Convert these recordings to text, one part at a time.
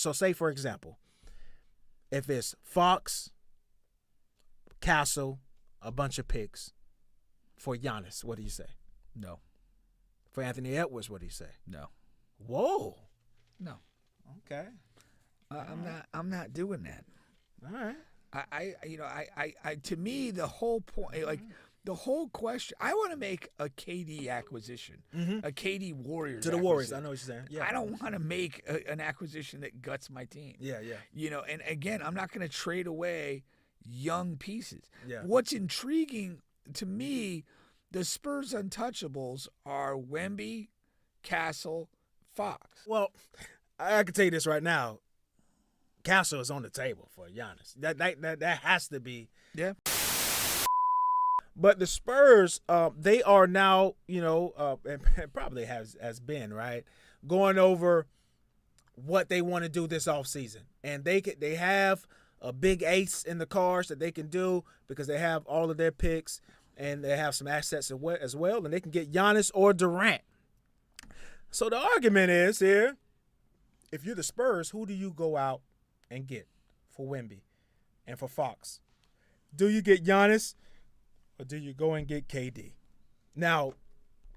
So say, for example, if it's Fox, Castle, a bunch of picks for Giannis, what do you say? No. For Anthony Edwards, what do you say? No. Whoa. No. Okay. I'm not doing that. All right. I to me the whole point, like the whole question, I want to make a KD acquisition, a KD Warriors To the acquisition. Warriors, I know what you're saying. Yeah. I don't want to make an acquisition that guts my team. Yeah. And again, I'm not going to trade away young pieces. Yeah. What's intriguing to me, the Spurs untouchables are Wemby, Castle, Fox. Well, I can tell you this right now. Castle is on the table for Giannis. That has to be. Yeah. But the Spurs, they are now, and probably has been, right, going over what they want to do this offseason. And they have a big ace in the cards that they can do because they have all of their picks and they have some assets as well. And they can get Giannis or Durant. So the argument is here, if you're the Spurs, who do you go out and get for Wemby and for Fox? Do you get Giannis or do you go and get KD? Now,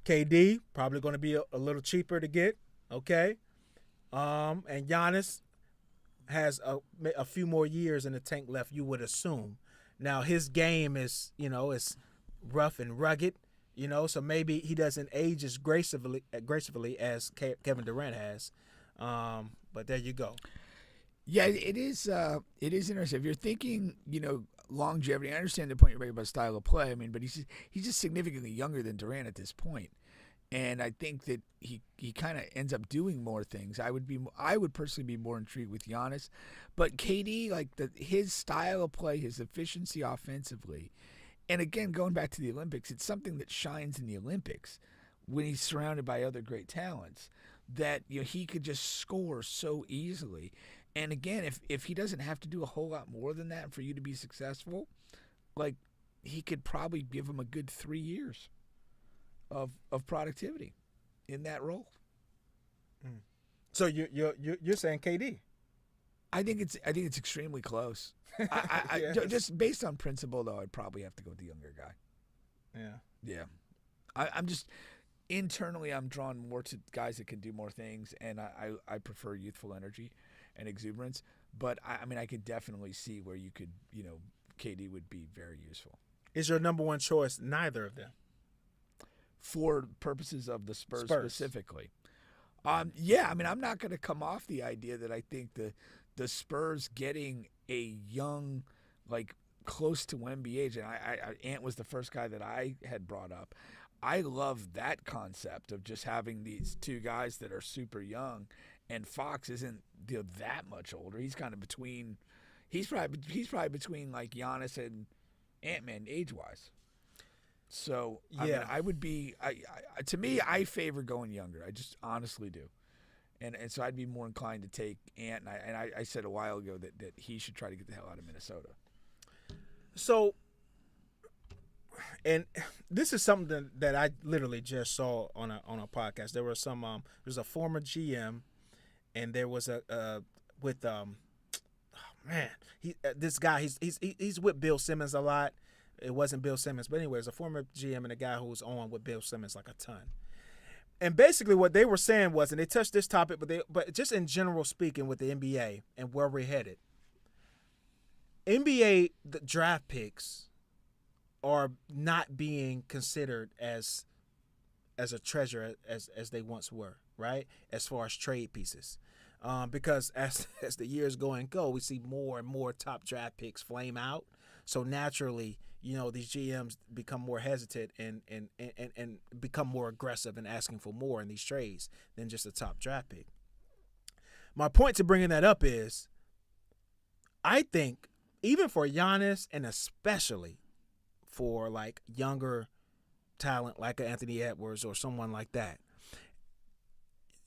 KD probably going to be a little cheaper to get, okay? And Giannis has a few more years in the tank left, you would assume. Now, his game is, is rough and rugged, so maybe he doesn't age as gracefully as Kevin Durant has. But there you go. Yeah, it is interesting. If you're thinking, longevity, I understand the point you're making about style of play. I mean, but he's just significantly younger than Durant at this point. And I think that he kind of ends up doing more things. I would personally be more intrigued with Giannis, but KD, like his style of play, his efficiency offensively, and again going back to the Olympics, it's something that shines in the Olympics when he's surrounded by other great talents. That he could just score so easily. And again, if he doesn't have to do a whole lot more than that for you to be successful, like he could probably give him a good 3 years of productivity in that role. So you're saying KD? I think it's extremely close. Just based on principle, though, I'd probably have to go with the younger guy. Yeah. I'm just internally, I'm drawn more to guys that can do more things, and I prefer youthful energy and exuberance. But I could definitely see where you could, KD would be very useful. Is your number one choice neither of them? For purposes of the Spurs. Specifically. I'm not going to come off the idea that I think the Spurs getting a young, like close to Wemby age, and Ant was the first guy that I had brought up. I love that concept of just having these two guys that are super young, and Fox isn't that much older. He's kind of between. He's probably between like Giannis and Ant-Man age-wise. So I would be. To me, I favor going younger. I just honestly do, and so I'd be more inclined to take Ant. And I said a while ago that he should try to get the hell out of Minnesota. So. And this is something that I literally just saw on a podcast. There was there's a former GM, and there was this guy he's with Bill Simmons a lot. It wasn't Bill Simmons, but anyway, there's a former GM and a guy who was on with Bill Simmons like a ton. And basically, what they were saying was, and they touched this topic, but just in general speaking, with the NBA and where we're headed, NBA the draft picks are not being considered as a treasure as they once were, right? As far as trade pieces, because as the years go, we see more and more top draft picks flame out. So naturally, these GMs become more hesitant and become more aggressive in asking for more in these trades than just a top draft pick. My point to bringing that up is, I think even for Giannis and especially for like younger talent like Anthony Edwards or someone like that,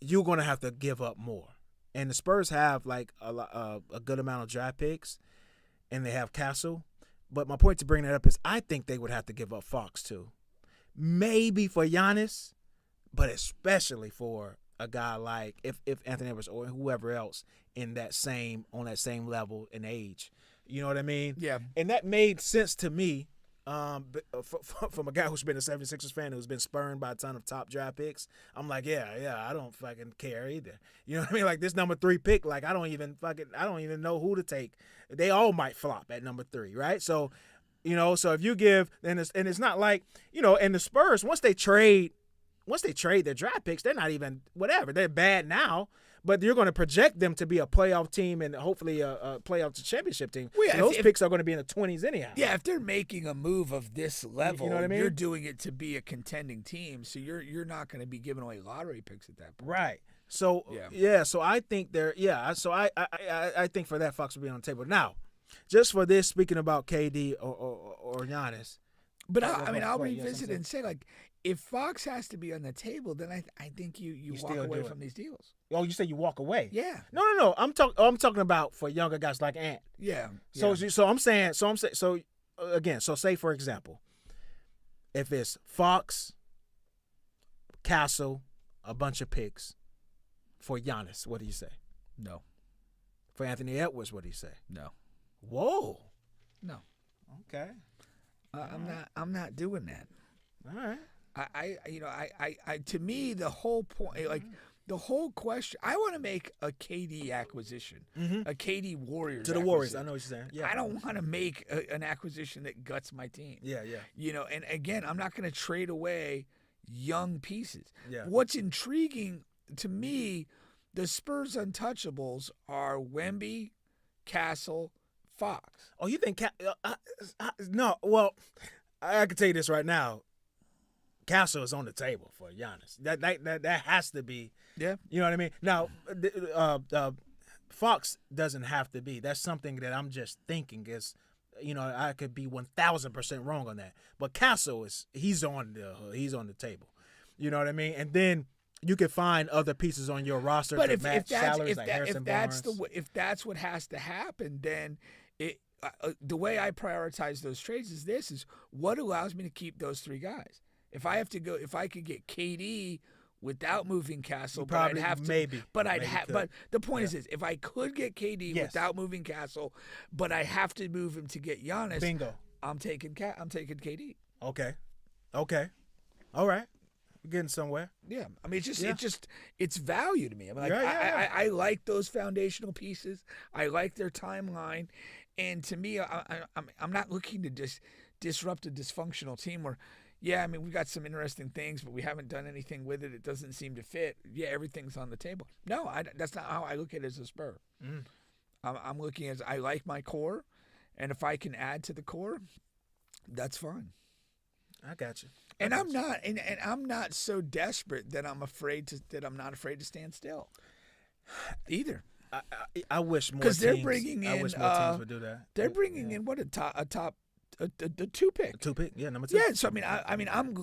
you're going to have to give up more. And the Spurs have like a good amount of draft picks, and they have Castle. But my point to bring that up is I think they would have to give up Fox too. Maybe for Giannis, but especially for a guy like if Anthony Edwards or whoever else on that same level in age. You know what I mean? Yeah. And that made sense to me. From a guy who's been a 76ers fan who's been spurned by a ton of top draft picks, I'm like, yeah, I don't fucking care either. You know what I mean? Like this number 3 pick, like I don't even know who to take. They all might flop at number 3, right? So, so if you give, and it's not like, and the Spurs once they trade their draft picks, they're not even whatever. They're bad now. But you're going to project them to be a playoff team and hopefully a playoff championship team. Well, yeah, so those picks are going to be in the 20s anyhow. Yeah, if they're making a move of this level, you know what I mean? You're doing it to be a contending team, so you're not going to be giving away lottery picks at that point. Right. So so I think so I think for that Fox will be on the table. Now, just for this, speaking about KD or Giannis. But I'll revisit it and say, like, if Fox has to be on the table, then I think you walk away from these deals. Oh, you say you walk away? Yeah. No. I'm talking about for younger guys like Ant. Yeah. So I'm saying again. So say for example, if it's Fox, Castle, a bunch of picks for Giannis, what do you say? No. For Anthony Edwards, what do you say? No. Whoa. No. Okay. I'm not doing that. All right. I to me the whole point, like the whole question, I want to make a KD acquisition, a KD Warriors to the acquisition. Warriors. I know what you're saying. Yeah. I don't want to make an acquisition that guts my team. Yeah. And again, I'm not going to trade away young pieces. Yeah. What's intriguing to me, the Spurs untouchables are Wemby, Castle, Fox. Oh, you think no? Well, I can tell you this right now. Castle is on the table for Giannis. That has to be. Yeah. You know what I mean? Now, Fox doesn't have to be. That's something that I'm just thinking is, I could be 1,000% wrong on that. But Castle he's on the table. You know what I mean? And then you can find other pieces on your roster to match salaries like Harrison Barnes. If that's what has to happen, then the way I prioritize those trades is what allows me to keep those 3 guys. If I could get KD without moving Castle, but I'd have to. But the point is, if I could get KD without moving Castle, but I have to move him to get Giannis, bingo. I'm taking KD. Okay, all right, we're getting somewhere. Yeah, I mean, it's value to me. I like those foundational pieces. I like their timeline, and to me, I'm not looking to just disrupt a dysfunctional team where. Yeah, I mean, we got some interesting things, but we haven't done anything with it. It doesn't seem to fit. Yeah, everything's on the table. No, that's not how I look at it as a Spur. I'm looking at I like my core, and if I can add to the core, that's fine. I got you. And I'm not so desperate that I'm not afraid to stand still. Either. I wish more because they're bringing in. I wish more teams would do that. They're bringing in what a top. The 2 pick. 2 pick, yeah, number 2. Yeah, so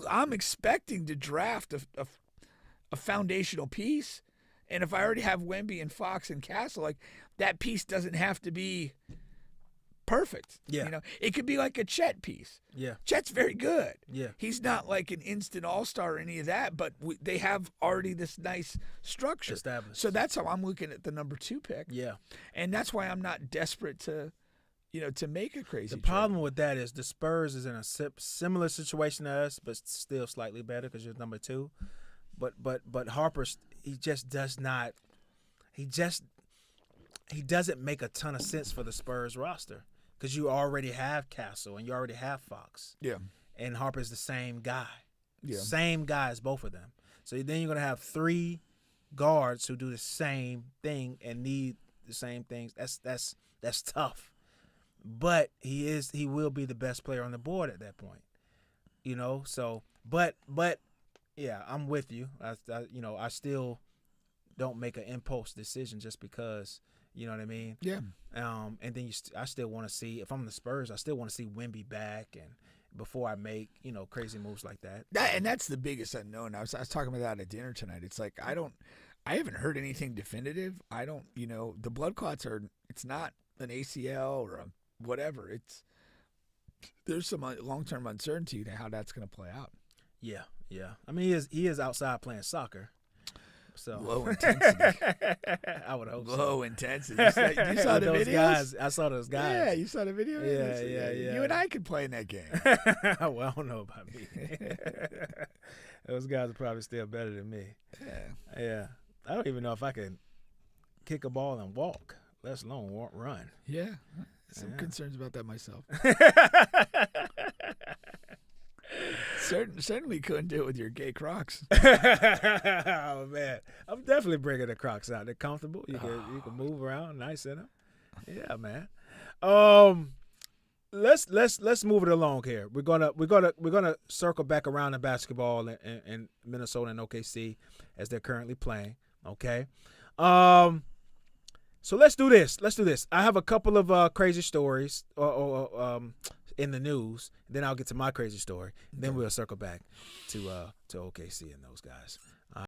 I'm expecting to draft a foundational piece, and if I already have Wemby and Fox and Castle, like that piece doesn't have to be perfect. Yeah, it could be like a Chet piece. Yeah, Chet's very good. Yeah, he's not like an instant all-star or any of that, but they have already this nice structure established. So that's how I'm looking at the number 2 pick. Yeah, and that's why I'm not desperate to make a crazy. The problem with that is the Spurs is in a similar situation to us, but still slightly better because you're number 2. But Harper, he just does not. He doesn't make a ton of sense for the Spurs roster because you already have Castle and you already have Fox. Yeah. And Harper's the same guy. Yeah. Same guy as both of them. So then you're gonna have 3 guards who do the same thing and need the same things. That's tough. But he will be the best player on the board at that point, So, but yeah, I'm with you. I still don't make an impulse decision just because, you know what I mean? Yeah. And then I still want to see if I'm the Spurs. I still want to see Wemby back and before I make crazy moves like that. And that's the biggest unknown. I was talking about that at dinner tonight. It's like I haven't heard anything definitive. I don't. The blood clots are. It's not an ACL or a whatever. There's some long-term uncertainty to how that's going to play out. Yeah. I mean, he is outside playing soccer, So Low intensity. I would hope so. Low intensity. You saw the Those videos? guys. I saw those guys. Yeah, you saw the video? Yeah. You and I could play in that game. Well, I don't know about me. Those guys are probably still better than me. Yeah. I don't even know if I can kick a ball and walk, let alone run. Yeah. Some concerns about that myself. Certainly couldn't do it with your gay Crocs. Oh man, I'm definitely bringing the Crocs out. They're comfortable. You can move around, nice in them. Yeah, man. Let's move it along here. We're gonna circle back around the basketball in Minnesota and OKC as they're currently playing. Okay. So let's do this. I have a couple of crazy stories in the news. Then I'll get to my crazy story. Then we'll circle back to OKC and those guys.